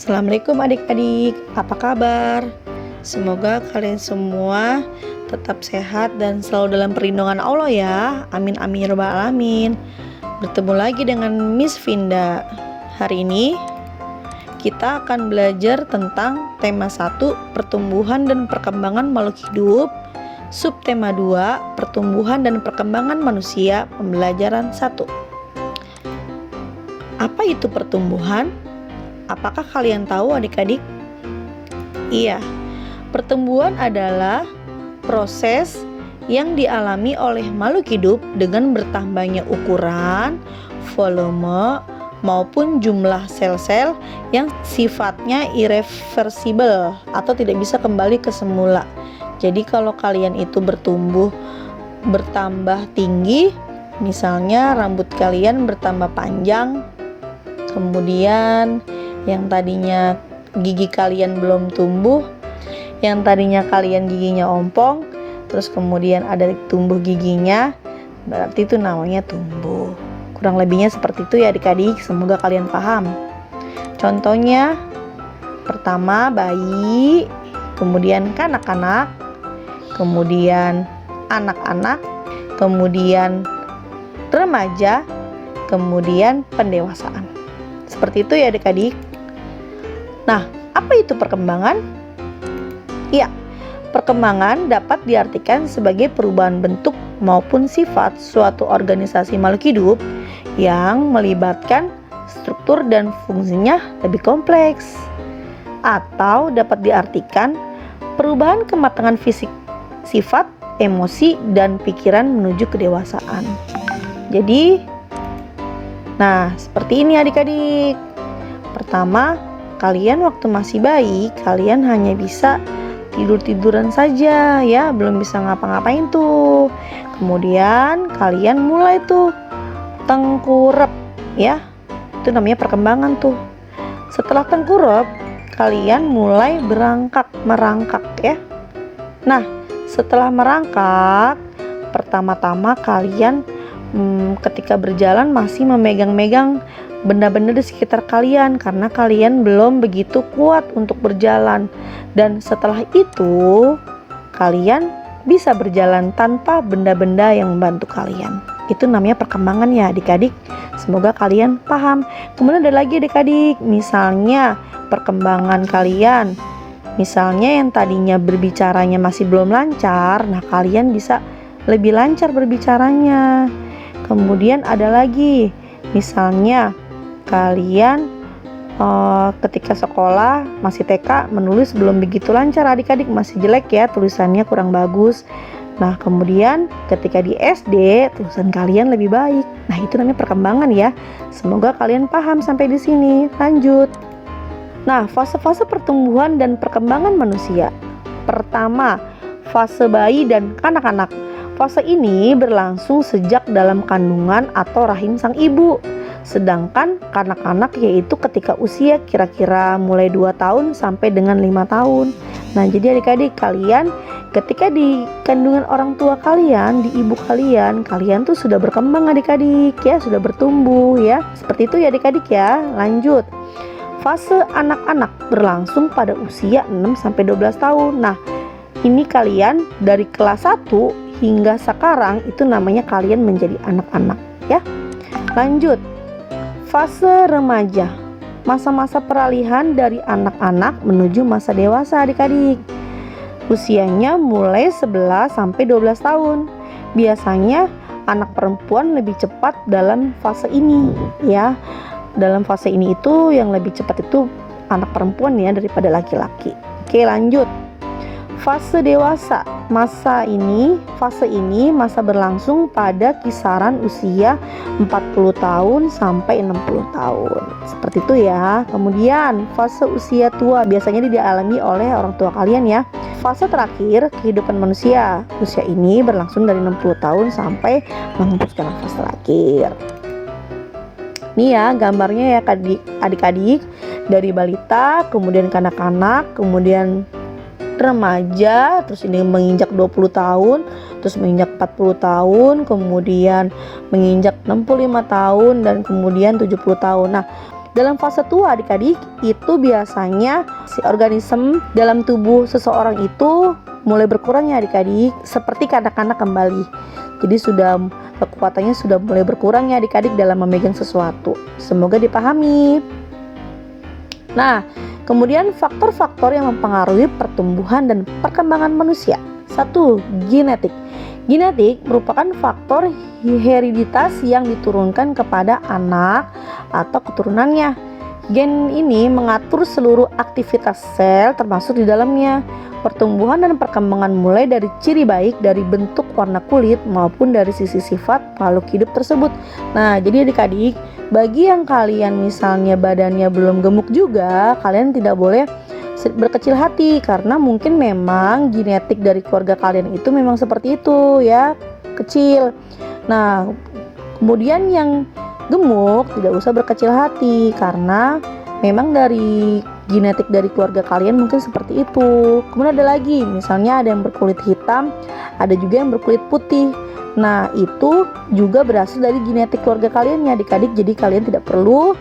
Assalamualaikum adik-adik, apa kabar? Semoga kalian semua tetap sehat dan selalu dalam perlindungan Allah ya. Amin amin ya rabbal alamin. Bertemu lagi dengan Miss Vinda. Hari ini kita akan belajar tentang tema 1, pertumbuhan dan perkembangan makhluk hidup. Subtema 2, pertumbuhan dan perkembangan manusia, pembelajaran 1. Apa itu pertumbuhan? Apakah kalian tahu adik-adik? Iya, pertumbuhan adalah proses yang dialami oleh makhluk hidup dengan bertambahnya ukuran, volume, maupun jumlah sel-sel yang sifatnya irreversibel atau tidak bisa kembali ke semula. Jadi kalau kalian itu bertambah tinggi, misalnya rambut kalian bertambah panjang, kemudian yang tadinya gigi kalian belum tumbuh, yang tadinya kalian giginya ompong, terus kemudian ada tumbuh giginya, berarti itu namanya tumbuh. Kurang lebihnya seperti itu ya adik-adik, semoga kalian paham. Contohnya, pertama bayi, kemudian kanak-kanak, kemudian anak-anak, kemudian remaja, kemudian pendewasaan. Seperti itu ya adik-adik. Nah, apa itu perkembangan? Ya, perkembangan dapat diartikan sebagai perubahan bentuk maupun sifat suatu organisasi makhluk hidup yang melibatkan struktur dan fungsinya lebih kompleks. Atau dapat diartikan perubahan kematangan fisik, sifat, emosi, dan pikiran menuju kedewasaan. Jadi, nah seperti ini adik-adik. Pertama, kalian waktu masih bayi, kalian hanya bisa tidur-tiduran saja ya, belum bisa ngapa-ngapain tuh. Kemudian kalian mulai tuh tengkurap ya, itu namanya perkembangan tuh. Setelah tengkurap, kalian mulai merangkak ya. Nah, setelah merangkak, pertama-tama kalian ketika berjalan masih memegang-megang benda-benda di sekitar kalian karena kalian belum begitu kuat untuk berjalan, dan setelah itu kalian bisa berjalan tanpa benda-benda yang membantu kalian. Itu namanya perkembangan ya adik-adik, semoga kalian paham. Kemudian ada lagi adik-adik, misalnya perkembangan kalian, misalnya yang tadinya berbicaranya masih belum lancar, nah kalian bisa lebih lancar berbicaranya. Kemudian ada lagi, misalnya kalian ketika sekolah masih TK menulis belum begitu lancar adik-adik, masih jelek ya, tulisannya kurang bagus. Nah kemudian ketika di SD tulisan kalian lebih baik. Nah itu namanya perkembangan ya. Semoga kalian paham sampai di sini. Lanjut. Nah, fase-fase pertumbuhan dan perkembangan manusia. Pertama, fase bayi dan kanak-kanak. Fase ini berlangsung sejak dalam kandungan atau rahim sang ibu. Sedangkan kanak-kanak yaitu ketika usia kira-kira mulai 2 tahun sampai dengan 5 tahun. Nah, jadi adik-adik kalian ketika di kandungan orang tua kalian, di ibu kalian tuh sudah berkembang adik-adik ya, sudah bertumbuh ya. Seperti itu ya adik-adik ya. Lanjut. Fase anak-anak berlangsung pada usia 6 sampai 12 tahun. Nah, ini kalian dari kelas 1 hingga sekarang itu namanya kalian menjadi anak-anak ya. Lanjut. Fase remaja, masa-masa peralihan dari anak-anak menuju masa dewasa adik-adik. Usianya mulai 11 sampai 12 tahun. Biasanya anak perempuan lebih cepat dalam fase ini ya. Dalam fase ini itu yang lebih cepat itu anak perempuan ya daripada laki-laki. Oke, lanjut. Fase dewasa, fase ini masa berlangsung pada kisaran usia 40 tahun sampai 60 tahun. Seperti itu ya. Kemudian fase usia tua biasanya dialami oleh orang tua kalian ya. Fase terakhir kehidupan manusia. Usia ini berlangsung dari 60 tahun sampai menghembuskan nafas terakhir. Nih ya gambarnya ya adik-adik, dari balita, kemudian kanak-kanak, kemudian remaja, terus ini menginjak 20 tahun, terus menginjak 40 tahun, kemudian menginjak 65 tahun, dan kemudian 70 tahun. Nah, Dalam fase tua adik-adik, itu biasanya si organisme dalam tubuh seseorang itu mulai berkurang ya adik-adik, seperti kanak-kanak kembali. Jadi kekuatannya sudah mulai berkurang ya adik-adik dalam memegang sesuatu. Semoga dipahami. Nah, kemudian faktor-faktor yang mempengaruhi pertumbuhan dan perkembangan manusia. 1. Genetik. Genetik merupakan faktor hereditas yang diturunkan kepada anak atau keturunannya. Gen ini mengatur seluruh aktivitas sel termasuk di dalamnya. Pertumbuhan dan perkembangan mulai dari ciri baik dari bentuk warna kulit maupun dari sisi sifat makhluk hidup tersebut. Nah, jadi adik-adik, bagi yang kalian misalnya badannya belum gemuk juga, kalian tidak boleh berkecil hati karena mungkin memang genetik dari keluarga kalian itu memang seperti itu ya, kecil. Nah, kemudian yang gemuk tidak usah berkecil hati karena memang dari genetik dari keluarga kalian mungkin seperti itu. Kemudian ada lagi, misalnya ada yang berkulit hitam, ada juga yang berkulit putih. Nah, itu juga berasal dari genetik keluarga kalian ya adik-adik, jadi kalian tidak perlu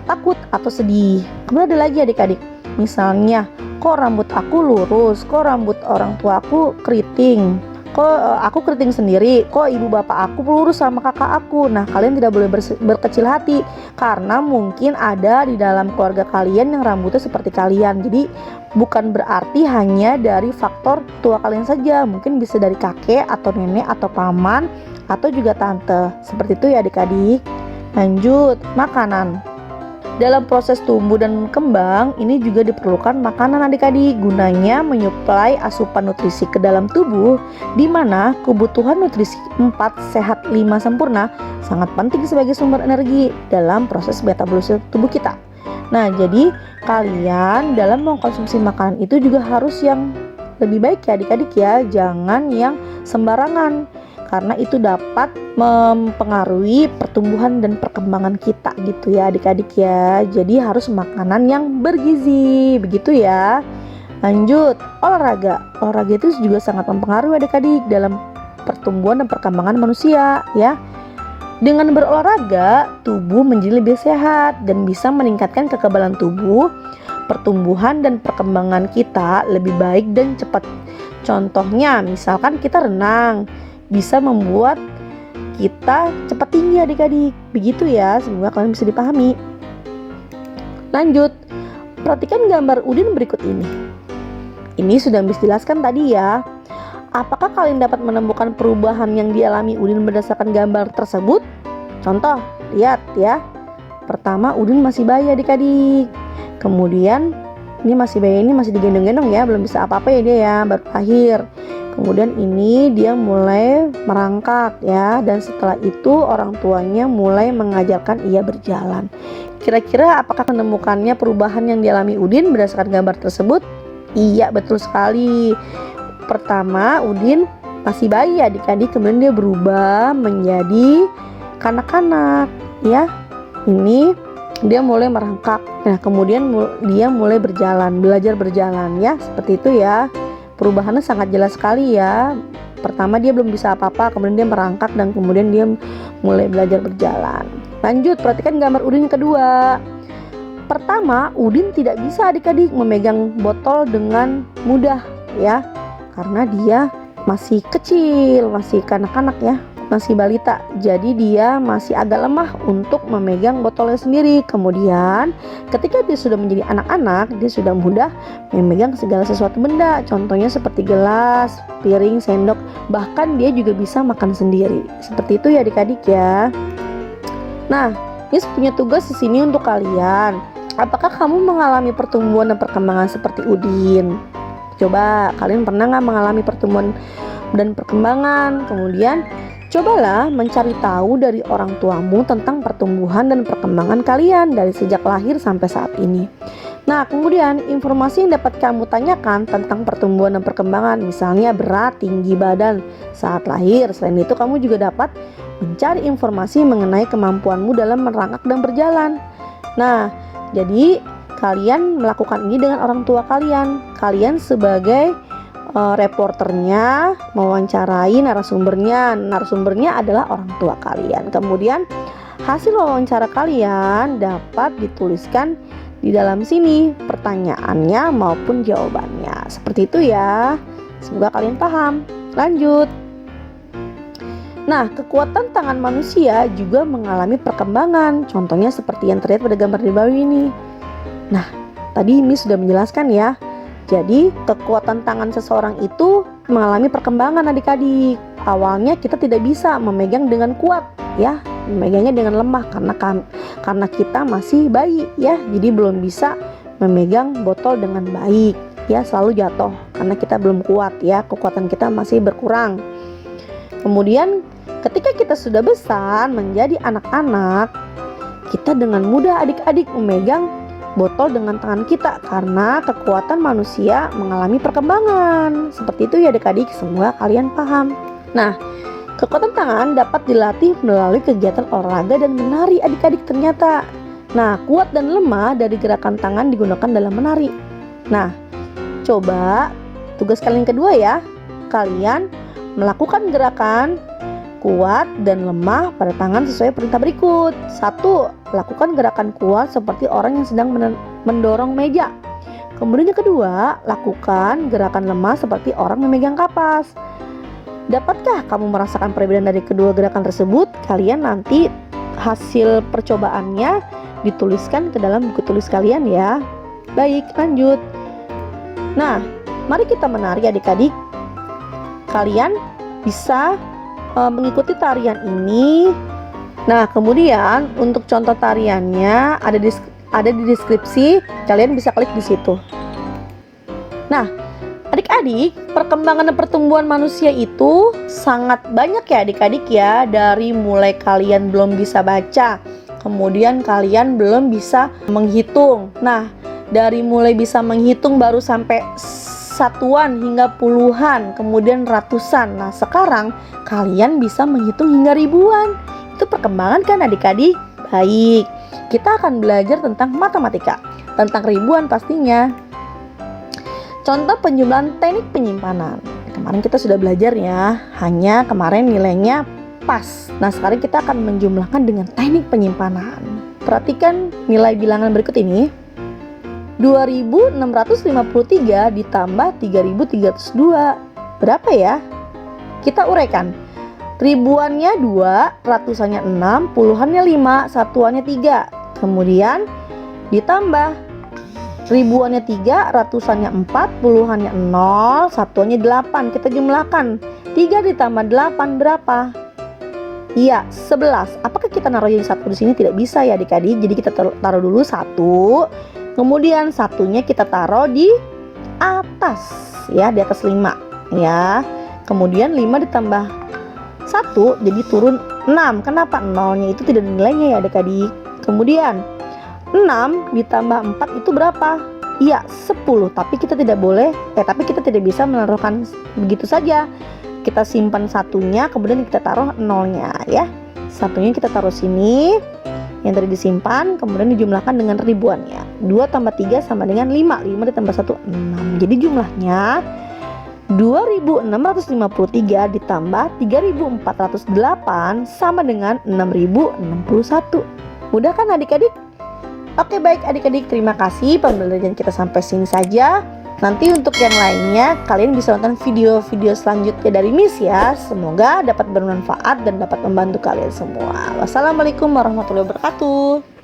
takut atau sedih. Kemudian ada lagi adik-adik, misalnya, kok rambut aku lurus, kok rambut orang tua aku keriting, kok aku keriting sendiri, kok ibu bapak aku lurus sama kakak aku. Nah, kalian tidak boleh berkecil hati karena mungkin ada di dalam keluarga kalian yang rambutnya seperti kalian. Jadi bukan berarti hanya dari faktor tua kalian saja, mungkin bisa dari kakek atau nenek atau paman atau juga tante. Seperti itu ya adik-adik. Lanjut, makanan. Dalam proses tumbuh dan kembang ini juga diperlukan makanan adik-adik, gunanya menyuplai asupan nutrisi ke dalam tubuh, di mana kebutuhan nutrisi 4 sehat 5 sempurna sangat penting sebagai sumber energi dalam proses metabolisme tubuh kita. Nah, jadi kalian dalam mengkonsumsi makanan itu juga harus yang lebih baik ya adik-adik ya, jangan yang sembarangan karena itu dapat mempengaruhi pertumbuhan dan perkembangan kita gitu ya adik-adik ya. Jadi harus makanan yang bergizi, begitu ya. Lanjut, olahraga. Olahraga itu juga sangat mempengaruhi adik-adik dalam pertumbuhan dan perkembangan manusia ya. Dengan berolahraga, tubuh menjadi lebih sehat dan bisa meningkatkan kekebalan tubuh. Pertumbuhan dan perkembangan kita lebih baik dan cepat. Contohnya, misalkan kita renang, bisa membuat kita cepat tinggi adik-adik. Begitu ya, semoga kalian bisa dipahami. Lanjut, perhatikan gambar Udin berikut ini. Ini sudah dijelaskan tadi ya. Apakah kalian dapat menemukan perubahan yang dialami Udin berdasarkan gambar tersebut? Contoh, lihat ya. Pertama, Udin masih bayi adik-adik. Kemudian ini masih bayi, ini masih digendong-gendong ya, belum bisa apa-apa ya dia ya, baru lahir. Kemudian ini dia mulai merangkak ya, dan setelah itu orang tuanya mulai mengajarkan ia berjalan. Kira-kira apakah menemukannya perubahan yang dialami Udin berdasarkan gambar tersebut? Iya, betul sekali. Pertama, Udin masih bayi adik-adik, kemudian dia berubah menjadi kanak-kanak ya. Ini dia mulai merangkak. Nah, kemudian dia mulai berjalan, belajar berjalan ya, seperti itu ya. Perubahannya sangat jelas sekali ya. Pertama dia belum bisa apa-apa, kemudian dia merangkak dan kemudian dia mulai belajar berjalan. Lanjut, perhatikan gambar Udin yang kedua. Pertama, Udin tidak bisa adik-adik memegang botol dengan mudah ya, karena dia masih kecil, masih kanak-kanak ya, masih balita. Jadi dia masih agak lemah untuk memegang botolnya sendiri. Kemudian ketika dia sudah menjadi anak-anak, dia sudah mudah memegang segala sesuatu benda. Contohnya seperti gelas, piring, sendok, bahkan dia juga bisa makan sendiri. Seperti itu ya adik-adik ya. Nah, ini punya tugas di sini untuk kalian. Apakah kamu mengalami pertumbuhan dan perkembangan seperti Udin? Coba, kalian pernah nggak mengalami pertumbuhan dan perkembangan? Kemudian cobalah mencari tahu dari orang tuamu tentang pertumbuhan dan perkembangan kalian dari sejak lahir sampai saat ini. Nah, kemudian informasi yang dapat kamu tanyakan tentang pertumbuhan dan perkembangan, misalnya berat, tinggi badan saat lahir. Selain itu, kamu juga dapat mencari informasi mengenai kemampuanmu dalam merangkak dan berjalan. Nah, jadi kalian melakukan ini dengan orang tua kalian. Kalian sebagai reporternya mewawancarai narasumbernya adalah orang tua kalian. Kemudian hasil wawancara kalian dapat dituliskan di dalam sini pertanyaannya maupun jawabannya. Seperti itu ya. Semoga kalian paham. Lanjut. Nah, kekuatan tangan manusia juga mengalami perkembangan. Contohnya seperti yang terlihat pada gambar di bawah ini. Nah, tadi Miss sudah menjelaskan ya. Jadi, kekuatan tangan seseorang itu mengalami perkembangan adik-adik. Awalnya kita tidak bisa memegang dengan kuat ya, memegangnya dengan lemah karena kita masih bayi ya. Jadi belum bisa memegang botol dengan baik ya, selalu jatuh karena kita belum kuat ya, kekuatan kita masih berkurang. Kemudian ketika kita sudah besar menjadi anak-anak, kita dengan mudah adik-adik memegang botol dengan tangan kita karena kekuatan manusia mengalami perkembangan. Seperti itu ya adik-adik, semoga kalian paham. Nah, kekuatan tangan dapat dilatih melalui kegiatan olahraga dan menari adik-adik ternyata. Nah, kuat dan lemah dari gerakan tangan digunakan dalam menari. Nah, coba tugas kalian kedua ya. Kalian melakukan gerakan kuat dan lemah pada tangan sesuai perintah berikut. 1. Lakukan gerakan kuat seperti orang yang sedang mendorong meja. Kemudian yang kedua, lakukan gerakan lemah seperti orang memegang kapas. Dapatkah kamu merasakan perbedaan dari kedua gerakan tersebut? Kalian nanti hasil percobaannya dituliskan ke dalam buku tulis kalian ya. Baik, lanjut. Nah, mari kita menari adik-adik. Kalian bisa mengikuti tarian ini. Nah, kemudian untuk contoh tariannya ada di deskripsi, kalian bisa klik di situ. Nah, adik-adik, perkembangan dan pertumbuhan manusia itu sangat banyak ya adik-adik ya. Dari mulai kalian belum bisa baca, kemudian kalian belum bisa menghitung. Nah, dari mulai bisa menghitung baru sampai satuan hingga puluhan, kemudian ratusan. Nah, sekarang kalian bisa menghitung hingga ribuan. Itu perkembangan kan adik-adik? Baik, kita akan belajar tentang matematika, tentang ribuan pastinya. Contoh penjumlahan teknik penyimpanan. Kemarin kita sudah belajar ya, hanya kemarin nilainya pas. Nah, sekarang kita akan menjumlahkan dengan teknik penyimpanan. Perhatikan nilai bilangan berikut ini. 2653 ditambah 3302 berapa ya? Kita uraikan. Ribuannya 2, ratusannya 6, puluhannya 5, satuannya 3. Kemudian ditambah ribuannya 3, ratusannya 4, puluhannya 0, satuannya 8. Kita jumlahkan. 3 ditambah 8 berapa? Iya, 11. Apakah kita naruh yang 1 di sini? Tidak bisa ya adik-adik. Jadi kita taruh dulu 1. Kemudian satunya kita taruh di atas ya, di atas 5 ya. Kemudian 5 ditambah 1 jadi turun 6. Kenapa? Nolnya itu tidak ada nilainya ya adik-adik. Kemudian 6 ditambah 4 itu berapa? Iya, 10. Tapi kita tidak bisa menaruhkan begitu saja. Kita simpan satunya, kemudian kita taruh nolnya ya. Satunya kita taruh sini, yang tadi disimpan, kemudian dijumlahkan dengan ribuannya. 2 tambah 3 sama dengan 5. 5 ditambah 1, 6. Jadi jumlahnya 2653 ditambah 3408 sama dengan 6061. Mudah kan adik-adik? Oke, baik adik-adik, terima kasih. Pembelajaran kita sampai sini saja. Nanti untuk yang lainnya kalian bisa nonton video-video selanjutnya dari Miss ya. Semoga dapat bermanfaat dan dapat membantu kalian semua. Wassalamualaikum warahmatullahi wabarakatuh.